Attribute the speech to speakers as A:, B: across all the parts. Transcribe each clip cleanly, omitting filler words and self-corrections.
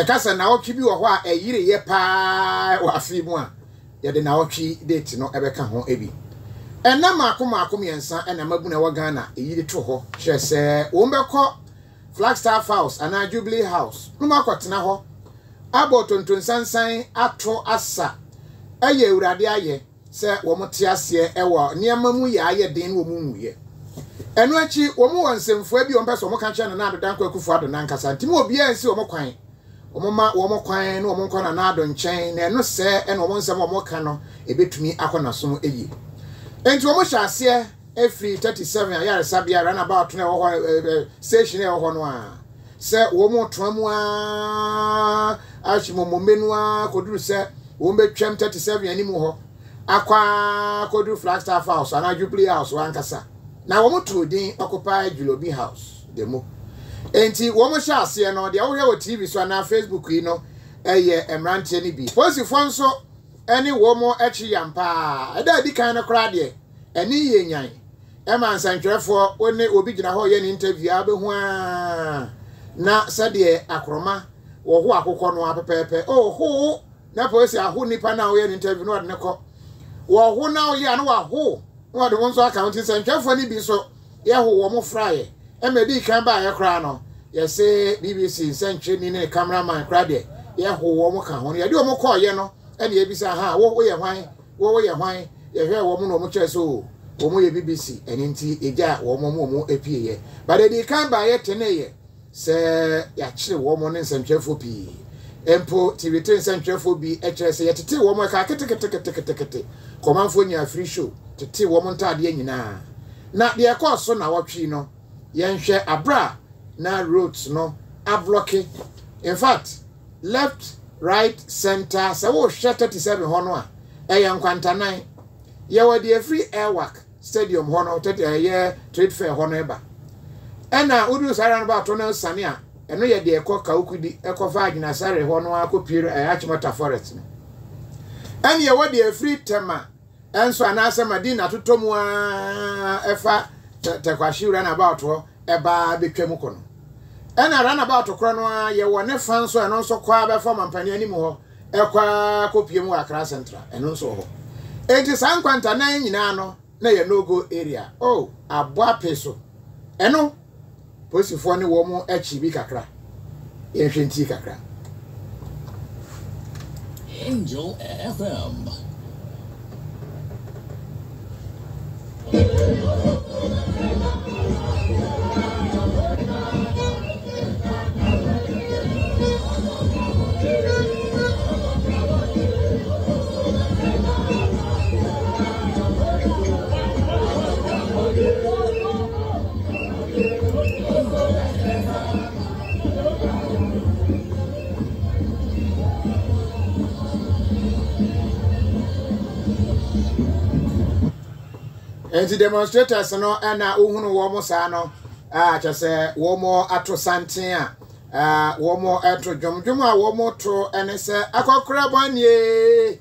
A: ya kasa na otwi bi wo ho a eyire ye pa wa afi mu a ya de na otwi date no ebeka ho ebi ena maako yensa ena mabuna wa Ghana eyire to ho hye se wo mbekọ Flagstaff House ana Jubilee House no makotena ho abotonton sansan ato asa aye urade aye se wo mote ase ewo niam mu ya aye den wo mu nwuye enu achi wo mu wonsemfo abi wo mpeso mo ka che na adodan kwa kufu adodan kasa ntimi obi ansi wo mo kwan omoma wo mo kwan no wo mo nkọ na ado nchen na enu se ena wo mo nsem wo mo ka no ebetumi akona so eyi enti wo mo hyase every 37 ayare sabia run about na wo station e wo no a se wo mo toamu a achimomo menu a koduru se wo mbetwam 37 ani mu ho akwa koduru Flagstaff House ana Jubilee House wankasa na wo mo trudin occupy Jubilee House demo enti wo mo hyase no de wo hwe wo TV so na Facebook yi no eye emrante ni bi posifo nso eni wo mo echi yampa eda di kan no kra de eni ye nyan ema nsantwerefo one obi gina ho ye ni interview abehu a na sade akroma wo ho akokọ no apepepe ho na posi aho nipa na wo ye ni interview no de ko wo ho na wo ye na wo ho wo de won so account nsantwerefo ni bi so ye ho wo mo fraye emedi kan ba ye kra no ye se BBC nsantwe ni ne cameraman kra de ye ho wo mo ka ho ye de wo mo ko ye no ene ye bi sa ha wo ye hwan wo ye hwan ye hwe wo mo no mo kye so wo ye BBC eninti eja wo mo epie ye but dey kan ba ye teneye se ya kire wo mo ne nsantwefo pi empo TV3 nsantwefo bi ekire se ye tete wo mo ka kete komanfo nya free show tete wo mo ntade nyina na de ekoso na wotwi no ye nhwe abra na roads no ablocking in fact left right center se wo hwe 37 ho no a eyankwanta ye wodi free airwork stadium hono ye trade fair hono eba ena udu sare no ba to no sane a eno ye de ekọ ka ukudi ekofa agina sare hono akopiro achimota forest no ene ye wodi free tema enso anase madina totomu a efa tekwashi run about ho eba betwam kono ena run about kro no ye wone fanso eno nso kwa be fa mampani ani mu ho ekwa kopiem wa Accra Central eno nso ho enti sankwanta nan nyina no na ye no-go area abua peso eno posifo ne wo mo achi bi kakra ye hwenti kakra
B: Angel FM
A: enti demonstrators no na ohunu wo mo sa no kyese wo mo ato santen a wo mo ato dwomdwom a wo mo to ene se akokora bonnie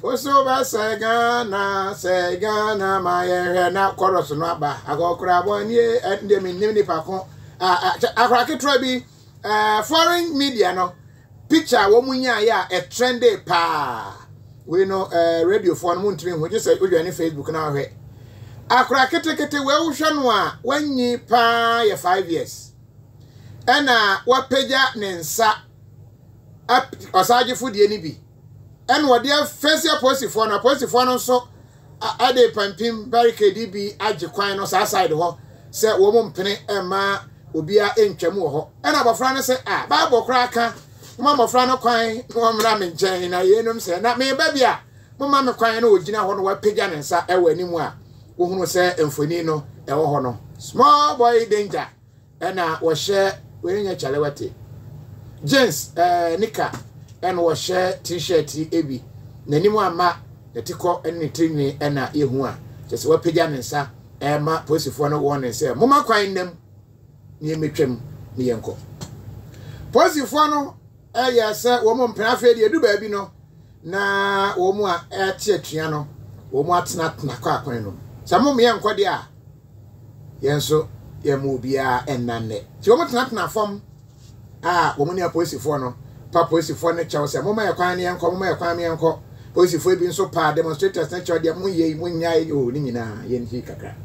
A: oso ba se Ghana ma ye na chorus no aba akokora bonnie ende mi nim ni pa ko akora ketro bi foreign media no picture wo munya ya a trendy pa we know radio phone mun timi ho just o jani Facebook na hwe akora ketekete we wo hwe no a wanyi pa ye 5 years ena wapeja ne nsa osaje fudie ni bi ena wode afese posifo no so ade pampim barricade bi age kwan no sa side ho se wo mo mpene ema obia entwam ho ena bofra no se ba bokra aka mama fra no kwan no mra me nchen na yenum se na me ba bia mama me kwan no ogina ho no wapagya ne nsa ewa animu a wo hunu se emfoni no ewo ho no small boy danger ena wo hye wenya chalewate jeans nika ena wo hye t-shirt ebi nanimu ama etiko ene trinwi ena ehu a se wapagya ne nsa ema posifo no wo ne se mama kwan nam ni emetwam ni yenko posifo no yesa wo mo mpena fe de edu ba bi no na wo mo a tie atua no wo mo atena kwa akwan no sa mo me nkode a yenso ye mo bia ennanne ti wo mo tena fom wo muni police for no pa police for ne chawo se moma yakwan ne enko moma yakwan me enko police for bi nso pa demonstrators ne chawo de mu ye mu nyae o ni nyina ye nhi kakra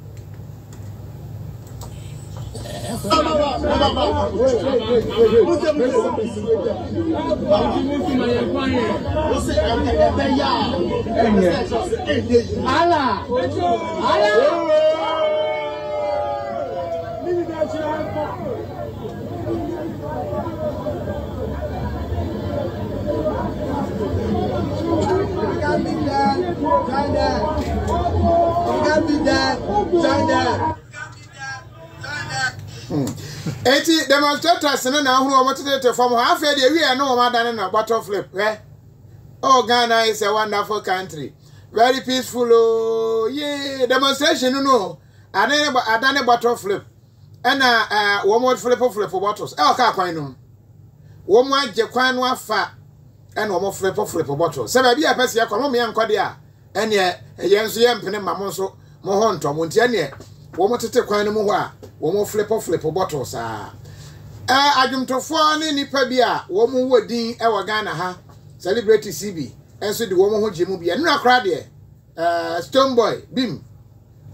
A: Eti demonstrators na ahuru o motete from half a day we na o madane na bottle flip oh Ghana is a wonderful country very peaceful oh yeah demonstration no adane bottle flip na wo mo flip bottles ka kwan no wo mo agye kwan no afa na wo mo flip bottles se ba bia pese ya kwa mo me yankode a ene ye nso ye mpene ma mo nso mo ho nto mo ntia ne wo mo tete kwan no mo ho a wo mo flip bottles adwumtofo ne nipa bi a wo mo wodin e wo Ghana ha celebrity CB enso de wo mo ho gemu bi enu akra de Stone Boy Bim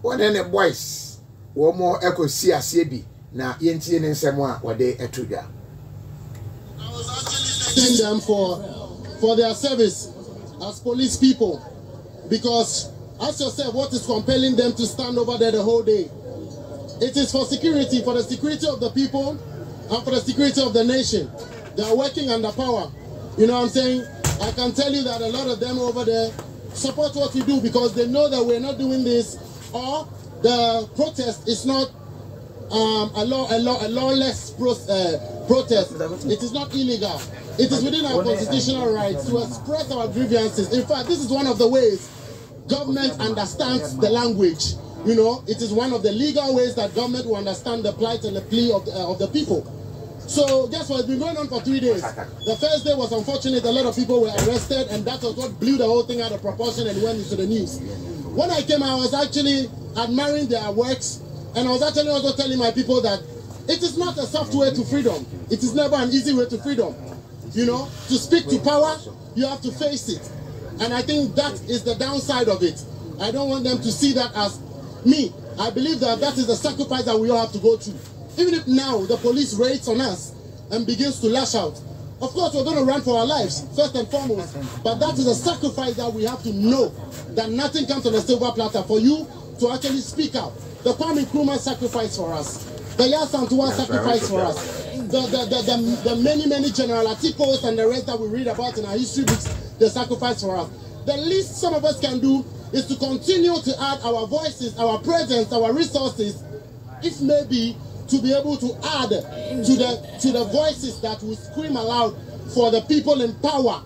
A: one ne boys wo mo ekosi ase bi na yentie ne nsemo a wode etudwa
C: I was actually thanking them for their service as police people, because ask yourself what is compelling them to stand over there the whole day. It is for security, for the security of the people and for the security of the nation. They are working under power. You know what I'm saying? I can tell you that a lot of them over there support what we do because they know that we're not doing this, or the protest is not a lawless protest. It is not illegal. It is within our constitutional rights to express our grievances. In fact, this is one of the ways government understands the language. You know, it is one of the legal ways that government will understand the plight and the plea of the people. So guess what? It's been going on for 3 days. The first day was unfortunate. A lot of people were arrested, and that was what blew the whole thing out of proportion and went into the news. When I came, I was actually admiring their works, and I was actually also telling my people that it is not a soft way to freedom. It is never an easy way to freedom. You know, to speak to power, you have to face it. And I think that is the downside of it. I don't want them to see that as me. I believe that that is the sacrifice that we all have to go through. Even if now the police raids on us and begins to lash out, of course we're going to run for our lives, first and foremost. But that is a sacrifice that we have to know, that nothing comes on a silver platter for you to actually speak out. The Kwame Nkrumah sacrifice for us. The Yasantua sacrifice for us. The many General Atikos and the rest that we read about in our history books, the sacrifice for us. The least some of us can do is to continue to add our voices, our presence, our resources, if maybe to be able to add to the voices that will scream aloud for the people in power.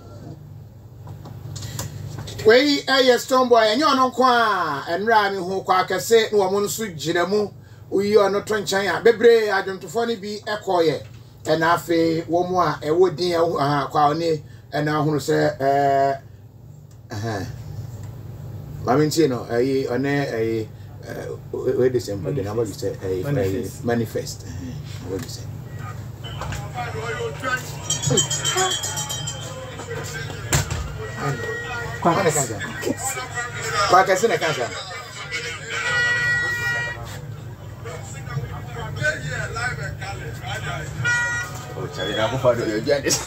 A: We Stone Boy and you no kwa and Rami who kwa kase no mo nso giremu uyi ono to nchan bebre adwomtofo ni bi ekoye and afi wo mu a ewodin kwa oni and ahunu se Maminti no one where the same the number you say manifest. What do you say? Kwa kasi na kansa. Oh, chari na ko fa do yo jandis.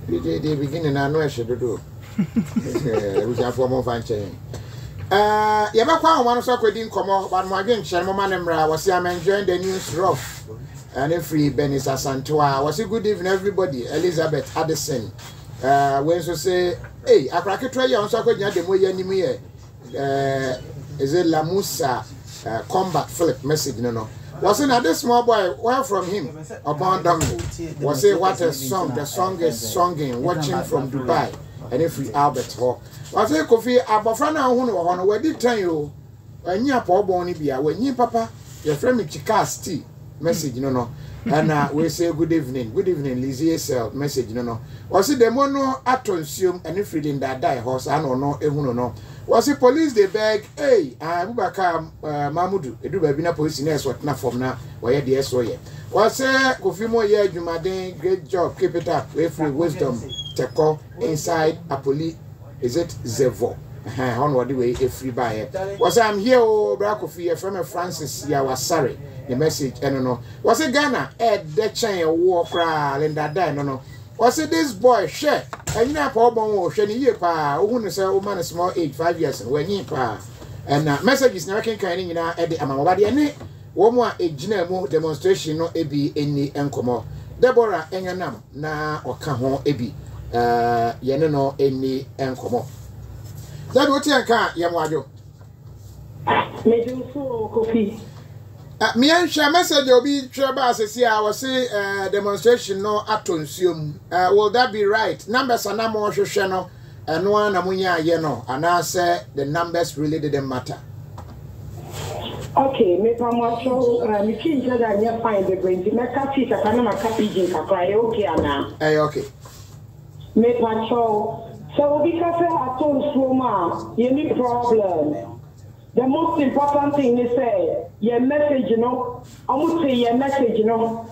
A: The beginning I know I should do. We have one more fancy. Yabakwa one so kwedin komo but mo adwen kyer mo manemra was am enjoying the news rough and free Benis Asantoa was a good evening everybody. Elizabeth Addison when so say hey akraketwa ya so akwanya demo ya nimu ye is it La Musa combat flip message no was in this small boy where from him upon Dominic was say what a song, the song is songing watching from Dubai and if we Albert Hall was say Kofi Abofana hu no we did tell you anya po bo ni bia we nyi papa your friend me chika tea message no and we say good evening, Lizzie SL message no. Was it the mono atonsium and if reading that die horse and or no no. Was it police they beg, hey, Abubakar Mamudu, edu baby na police nurse what na from na where the SO ye. Was Kofi mo ye Jumaden, great job, keep it up, with free wisdom, teko inside a police, is it Zevo? On what the way a free buyer. Was I'm here, oh, Kofi from Francis, ya was sorry. The message, I don't know. Was it Ghana? The chain war cry and that die, no. Was it this boy, share? And now, poor bon, shiny year pa, who say, woman a small age, 5 years, and when ye pa. And messages never can carry in at the Amawadi and it. One more a general demonstration, no ebi any encomo. Deborah, and your name, na or come home ebi. Yenno any encomo. That what you can't, Yamajo.
D: Me do so, Kofi.
A: Me and share message will be trouble say I was say demonstration no atonsium. Will that be right? Numbers are not more no and one amunya yeno and I say the numbers really didn't matter.
D: Okay, me pamocho me change that you find the brain. Me ka fit ka na maka pidgin kakra okay ana.
A: Okay.
D: Me pamocho so because atonsium any problem. The most important thing is say your message, you know. I would say your message, you know.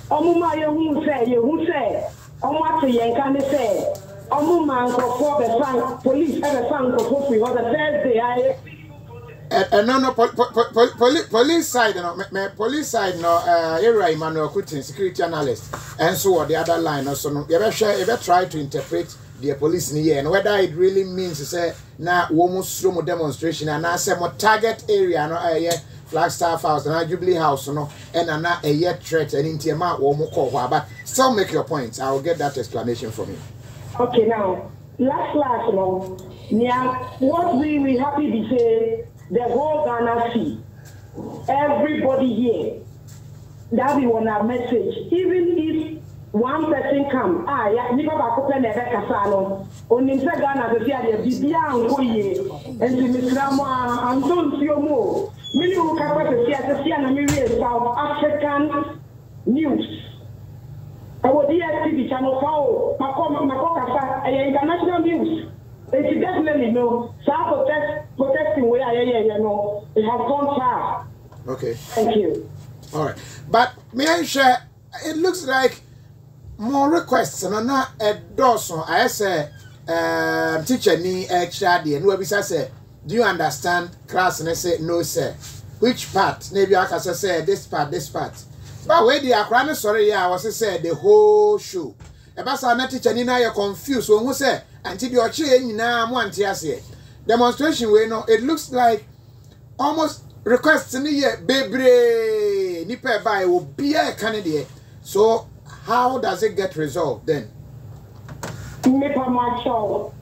D: Omuma you say, Omatu Yankan say, Omuma for the fan, police ever sang for Kofi on the Thursday.
A: No, police side, no, police side, no, area Emmanuel Kutin, security analyst, and so on the other line, also, no, you ever try to interpret the police in here and whether it really means to say na woman slow demonstration and I say more target area no Flagstaff House and Jubilee House no and na a yet threat and into ma woman call but still make your point. I will get that explanation from you.
D: Okay, now last no yeah, what we happy to say the whole Ghana see everybody here that we want a message even if one person come, yeah, nipa ba ko pen ebe kasa no. Onim se Ghana se sia de bibia anko ye. Enti misramo anton siomo. Mini u ka pa se sia na mi we South African news. Awo DSTV channel fa mako kasa international news. It's definitely no. South protesting where yeah no. It has gone far.
A: Okay.
D: Thank you.
A: All right. But may I share it looks like more requests and not a dozen. I say, teacher ni extra day. No, because I say, do you understand class? And I say, no, sir. Which part? Maybe I can say this part. But where the Akran sorry, yeah, I was say the whole show. About our teacher ni na you're confused. So who say until you're changing now, one tear say demonstration. We know it looks like almost requests ni ye baby nipa by will be a candidate. So. How does it get resolved then?
D: Nipa macho.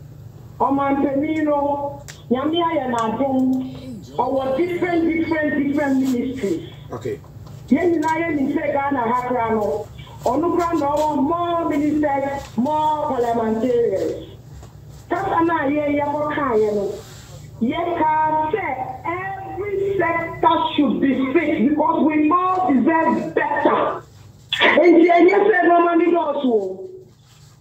D: Omantemino, Yamia and our different ministries.
A: Okay.
D: Yenina in Ghana Hakrano. Onukrano, more ministers, more parliamentarians. Tasana ye Yamokayano. Yeka say every sector should be fixed because we all deserve better. And you said no money also.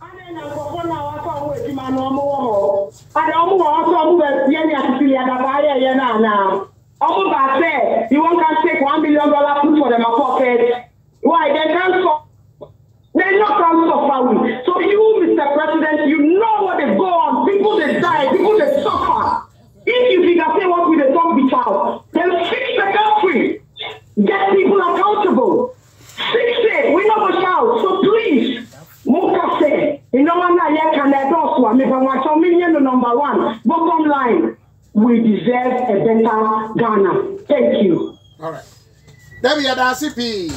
D: And then I go for now. I can't wait to my normal. I don't want to be any affiliate of Ayana. I'm about say you won't take $1 million put for them a pocket. Why they can't stop? They not come so far. So you, Mr. President, you know what they go on. People they die, people they suffer. If you can say what we they talk be child, then fix the country. Get people accountable. Fix it. We know the shout. So please, Mukase, you know what I can endorse one. If I want $1 million, number one, bottom line, we deserve a better Ghana. Thank you.
A: All right. Debbie Adasipi,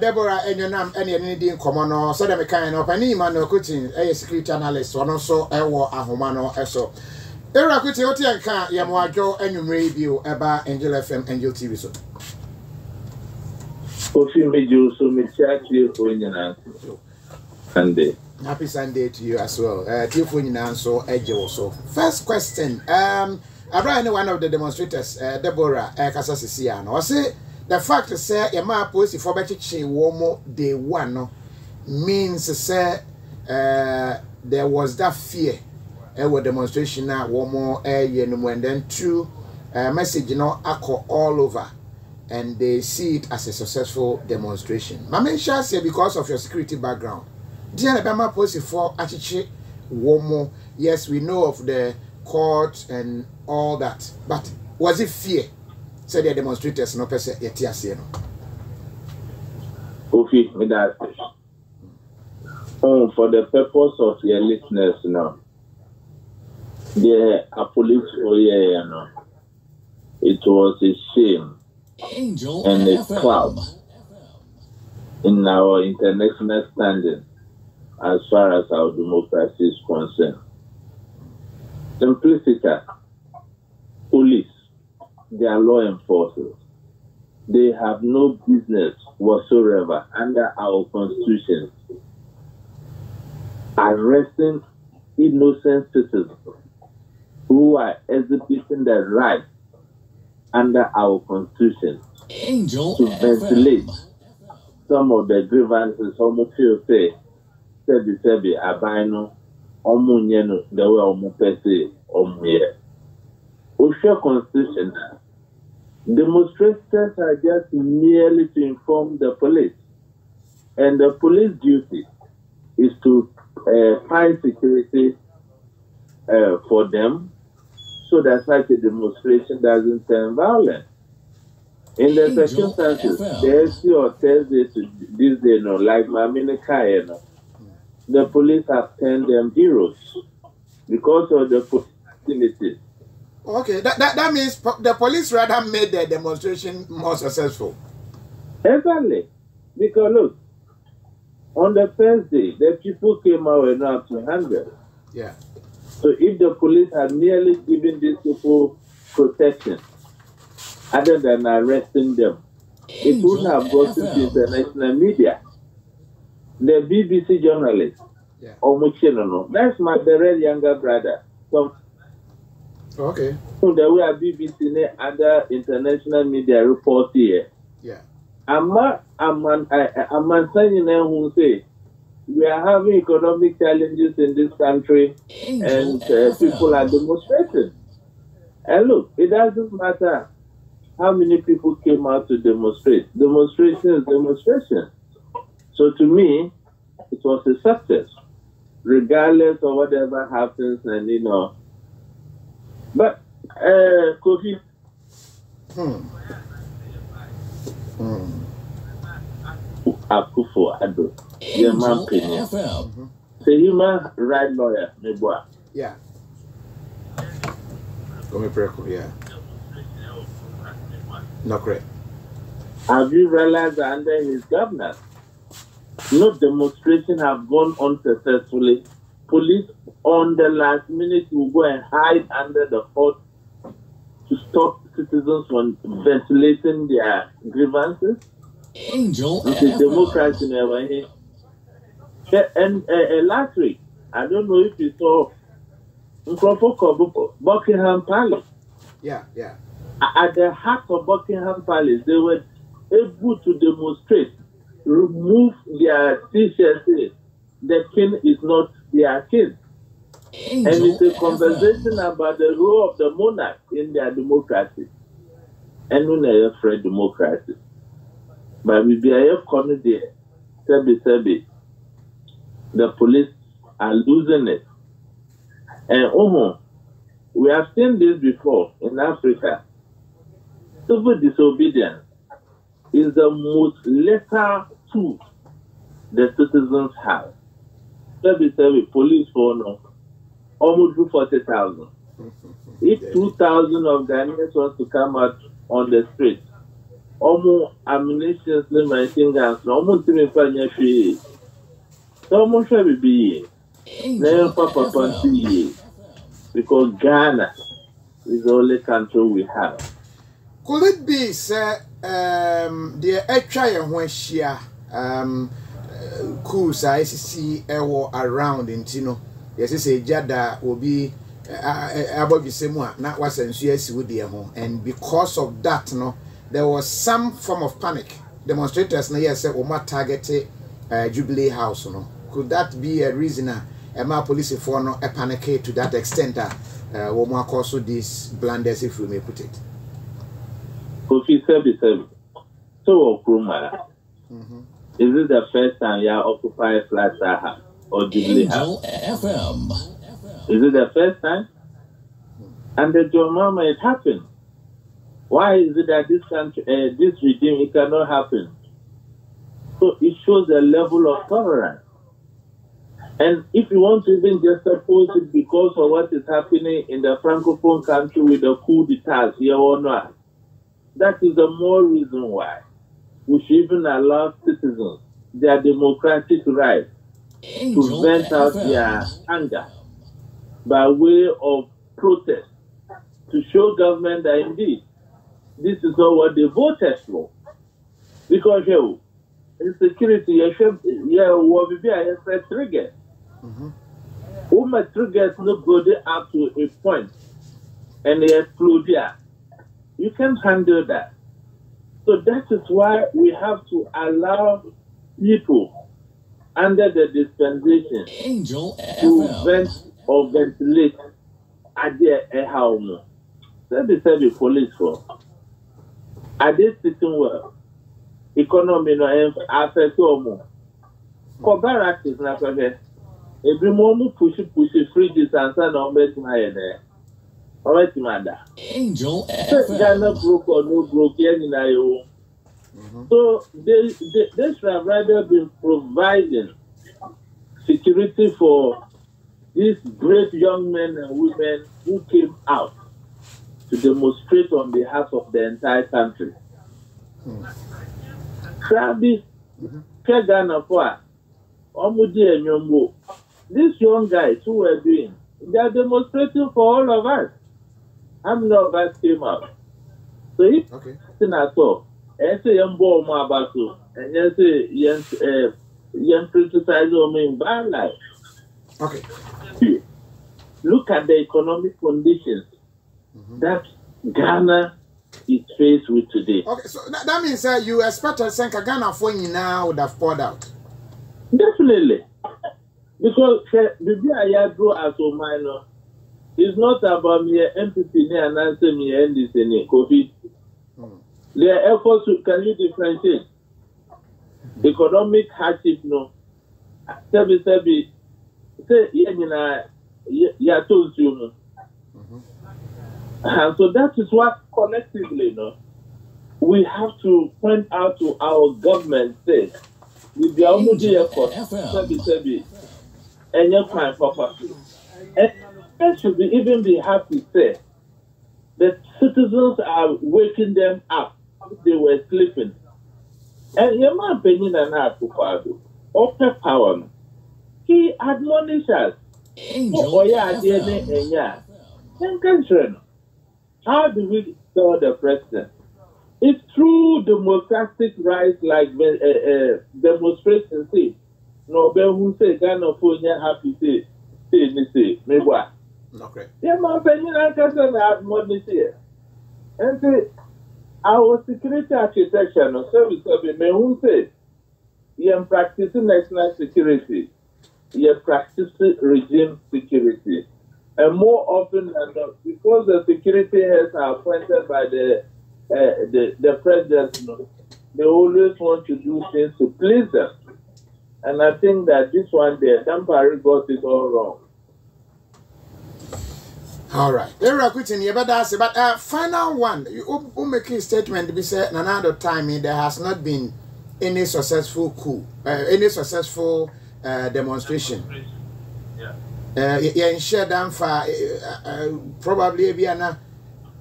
A: Deborah, and your name, any Indian common, so that we can open man or cutting a security analyst, one also a war a humano, so. Era kuti oti anka Yamwajo and you review about Angel FM, Angel TV. So.
B: Sunday.
A: Happy Sunday to you as well. So first question. Abraham, one of the demonstrators, Deborah, Kasasisiano, I say the fact say Yama police for bechichi womo day one no means say there was that fear with demonstration now womo and then two message echo all over and they see it as a successful demonstration. Mama shall say because of your security background. Dear Bama police for achichi womo, yes, we know of the court and all that, but was it fear? Said the demonstrators no person etiase no.
E: Kofi, me that. Oh, for the purpose of your listeners now, the police no, it was a shame
B: Angel
E: and a
B: FM.
E: cloud in our international standing as far as our democracy is concerned. Simplicity, police, they are law enforcers. They have no business whatsoever under our constitution arresting innocent citizens who are exhibiting their rights under our constitution
B: Angel
E: to ventilate some of the grievances. Almost feel say, sebi abino, omunyeno the way omupese omye. Osha constitution. Demonstrators are just merely to inform the police, and the police duty is to find security for them, so that such a demonstration doesn't turn violent. In the circumstances, Thursday or Thursday to this day, no, like Mamine Kaya, the police have turned them heroes because of the facilities.
A: Okay, that means the police rather made the demonstration more successful.
E: Exactly. Because look, on the first day, the people came out and up to 100.
A: Yeah.
E: So if the police had merely given these people protection, other than arresting them, it would have got to the international media. The BBC journalist,
A: Yeah.
E: Omuchinono, that's my very younger brother. So,
A: Okay.
E: the way BBC and other international media report here.
A: Yeah.
E: I'm saying who say we are having economic challenges in this country and people are demonstrating. And look, it doesn't matter how many people came out to demonstrate. Demonstration is demonstration. So to me, it was a success, regardless of whatever happens, and you know. But Kofi. Akufo Addo, the man Penny, the human rights lawyer, Meboa.
A: Yeah. Go me pray, yeah. No correct.
E: Have you realized that under his governance, no demonstration have gone unsuccessfully? Police on the last minute will go and hide under the court to stop citizens from ventilating their grievances.
B: Angel
E: It's democracy never here. And last week, I don't know if you saw Buckingham Palace.
A: Yeah, yeah.
E: At the heart of Buckingham Palace, they were able to demonstrate, remove their t-shirts. The king is not their king. And it's a conversation about the role of the monarch in their democracy. And we never afraid democracy. But we be a corner there. Sebi. The police are losing it. And we have seen this before in Africa. Civil disobedience is the most lethal tool the citizens have. Sebi, police for almost 40,000. If 2,000 of Ghanaians want to come out on the street, almost ammunition, machine guns, almost free. So almost be because Ghana is the only country we have.
A: Could it be, sir, the actual when she cruise ICC around in Tino? Yes, it's a Jada will be about the same one, not was and with the home, and because of that, no, there was some form of panic. Demonstrators na yes say Oma targeted Jubilee House. No, could that be a reason? My police for no a panic to that extent that Oma also these blunders, if we may put it.
E: Kofi said, so Krumara. Is it the first time you occupy Plaza House or Jubilee House?
B: FM.
E: Is it the first time? And the John Mama, it happened. Why is it that this country, this regime, it cannot happen? So it shows the level of tolerance. And if you want to even just suppose it because of what is happening in the Francophone country with the coup d'etat here or not, that is the more reason why we should even allow citizens their democratic right to vent out their anger by way of protest to show government that indeed this is not what they voted for. Because insecurity, will be a trigger. Triggers not go up to a point and they explode there. You can't handle that. So that is why we have to allow people under the dispensation to vent or ventilate at their home. Let me tell the police for. Are they sitting well? Economy no affect more. For barracks is not okay. Every moment push fridges and send on best my there. Alright, Manda.
B: Angel FM.
E: Ghana broke or no broke in Iowa. So they should have rather been providing security for these brave young men and women who came out to demonstrate on behalf of the entire country. Krabi, Ghana for Omudi and Yombo. These young guys who were doing, they are demonstrating for all of us. How many of us came out? So if I saw, and say Yombo Mabasu, and yes, criticize me in bad life.
A: Okay.
E: Look at the economic conditions that Ghana is faced with today.
A: Okay, so that means you expect that Ghana for you now would have poured out.
E: Definitely. Because the day I draw as a minor, it's not about me empathy and answer me and this and COVID. Their efforts can you differentiate? Economic hardship, no. Say, yeah, told you. And so that is what collectively, we have to point out to our government, say, with the only effort, and your crime property. And they should even be happy, say, that citizens are waking them up if they were sleeping. And in my opinion, and I have to offer power. He admonishes us. How do we tell the president? It's through democratic rights like demonstrations. Say, no, but who say Ghana for happy say, maybe what?
A: Okay.
E: Yeah, my opinion, I can say I have money here. And say, our security architecture, no service of it, may who say, you're practicing national security, you're practicing regime security. And more often than not, because the security heads are appointed by the president, they always want to do things to please them. And I think that this one there, Dampari got it all wrong.
A: All right. But final one, you make a statement to be said another time there has not been any successful coup, any successful demonstration. Yeah, share them for probably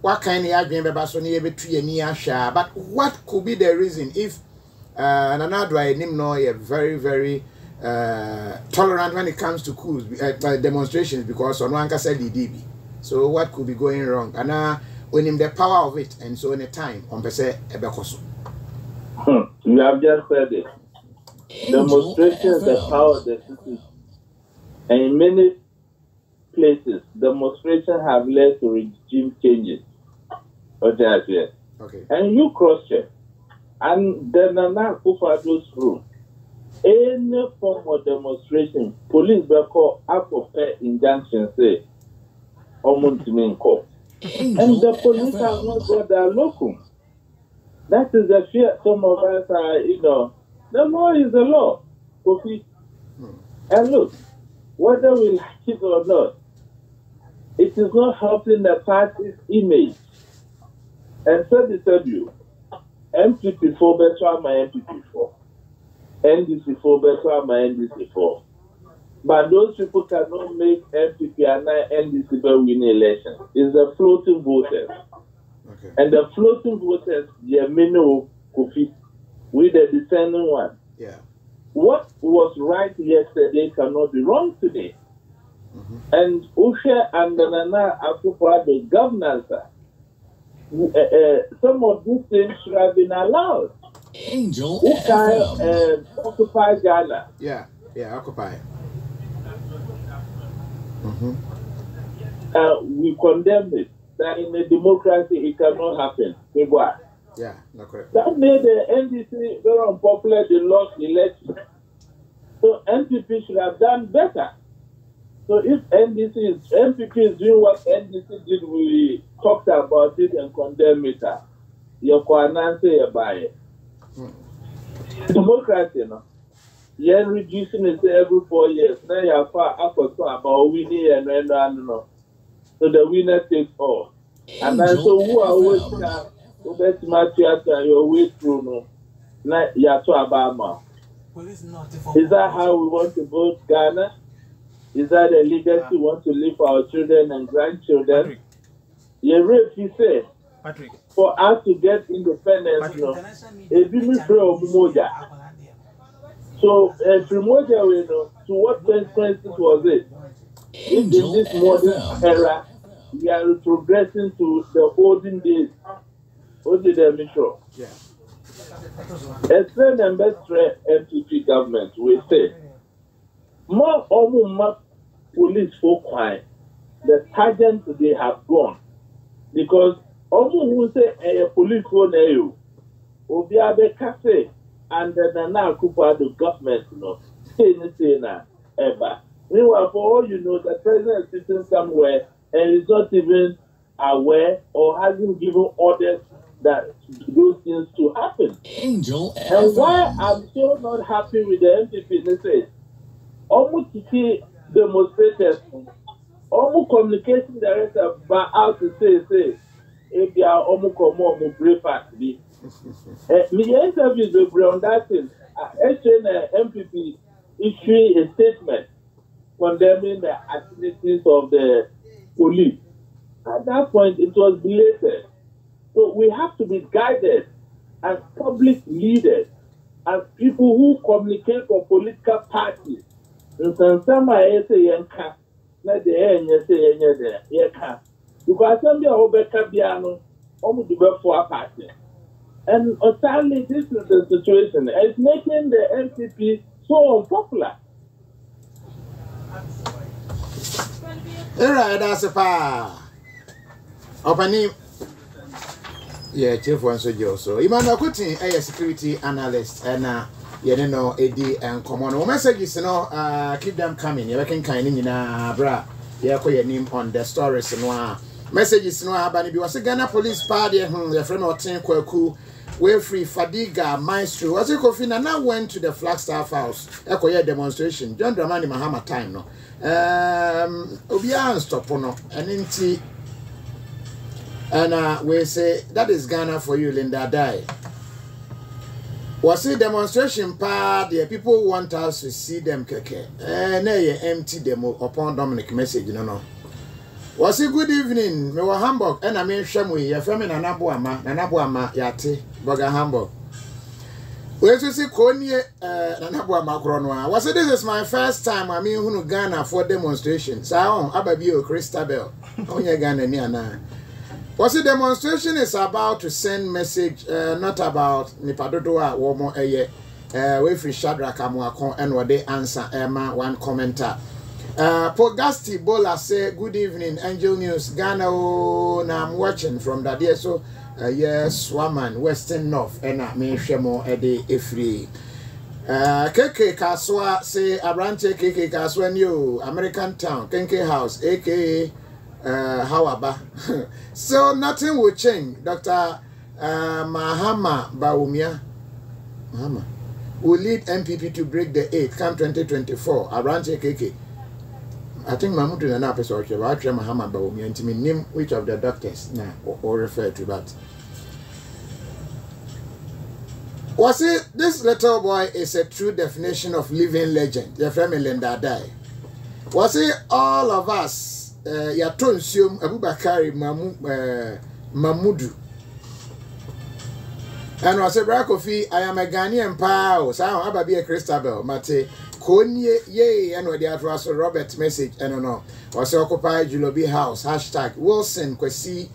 A: what kind of argument but what could be the reason if another I very, very tolerant when it comes to coups, demonstrations, because on one said DB. So what could be going wrong? And when him the power of it, and so in a time on Pese Ebekoso.
E: You have just said it. Demonstrations the power of the citizens. And in many places, demonstrations have led to regime changes.
A: Okay.
E: And you cross-check. And then Nana Akufo-Addo's rule. Any form of demonstration, police will call up of injunction say, Omuntiminko. And the police have not got their locum. That is the fear some of us are, the law is the law. Kofi. And look, whether we like it or not, it is not helping the party's image. And so they tell you, MPP 4 better my MPP 4. NDC 4 better my NDC 4. But those people cannot make MPP and NDC win election. It's the floating voters.
A: Okay.
E: And the floating voters, the Mino Kofi, with the discerning one.
A: Yeah.
E: What was right yesterday cannot be wrong today. And Usha and Nana Akufo-Addo governors, some of these things should have been allowed.
B: Angel
E: Usha occupy Ghana.
A: Yeah, occupy.
E: We condemn it. That in a democracy it cannot happen.
A: Yeah, not correct.
E: That made the NDC very unpopular. They lost the election. So NPP should have done better. So if MPP is doing what NDC did, we talked about it and condemned it. You can say about it. Democracy, you're reducing it every 4 years. Now you're far up about winning and no. So the winner takes all. And then so who are always your way through no? Now you're to Obama. Is that how we want to vote Ghana? Is that the legacy we want to leave for our children and grandchildren? He said, for us to get independence, so, to what consequences was it? In this modern era, we are progressing to the olden days.
A: Yeah.
E: Explain and best MPP government, we say, more or more police folk crime, the sergeants they have gone. Because almost who say a police phone you, Obiabe Kase, and the Nana Akufo-Addo government, say ever. Meanwhile, for all you know, the president is sitting somewhere and is not even aware or hasn't given orders that those things to happen.
B: Angel
E: And why I'm so not happy with the MPP, they say, almost to see demonstrators, almost communication director, but out to say, if they are almost come on, brave party. Me interviews with on that thing. MPP issuing a statement condemning the activities of the police. At that point, it was belated. So we have to be guided as public leaders, as people who communicate for political parties. And some say let the end say because some be Obeka Biano, almost the for a party. And sadly, this is the situation. It's making the NPP so unpopular.
A: Alright, that's a pa. Opening. Yeah, Chief Wanso so. Emmanuel Kuti, a security analyst, and Eddie and common messages, keep them coming. You can kind in bra. Yeah, call your name on the stories no messages no abani bi was Ghana police party your friend or ten kwaku we free Fadiga Maestro was it Kofi na went to the Flagstaff house ekoye demonstration John Dramani Mahama time no obia stop no and we say that is Ghana for you Linda die was it demonstration part the people want us to see them keke na empty demo upon Dominic message no was it good evening me wa Hamburg and I mean shemwe ya femi na nabuama yate boga Hamburg we so see konye na nabuama kro no was it this is my first time I mean hunu Ghana for demonstration sa ababi o Christabel onye Ghana ni ana was the demonstration is about to send message not about nipadodo a wo mo we free Shadrack Amuakon and what they answer Emma one commenter Pogasti Bola say good evening Angel News Ghana na I'm watching from that there so yes woman Western North ena me hwemo ede efri keke kaswa say abrante keke kaswa ni o American Town Kenke House aka Hawaba. So nothing will change. Dr. Mahama Bawumia Mahama will lead MPP to break the 8 come 2024 abrante keke. I think Mahmoud is an episode of Mahama Bawumia and to me name which of the doctors now or refer to that. Was it this little boy is a true definition of living legend? Your family Linda die. Was it all of us? Yatonsium Abubakari Mamudu. And was it Kofi? I am a Ghanaian pal. So I have a Christabel Mate. Konye ye and what the address Robert message and no was occupied Julobi house #Wilson Kwesi.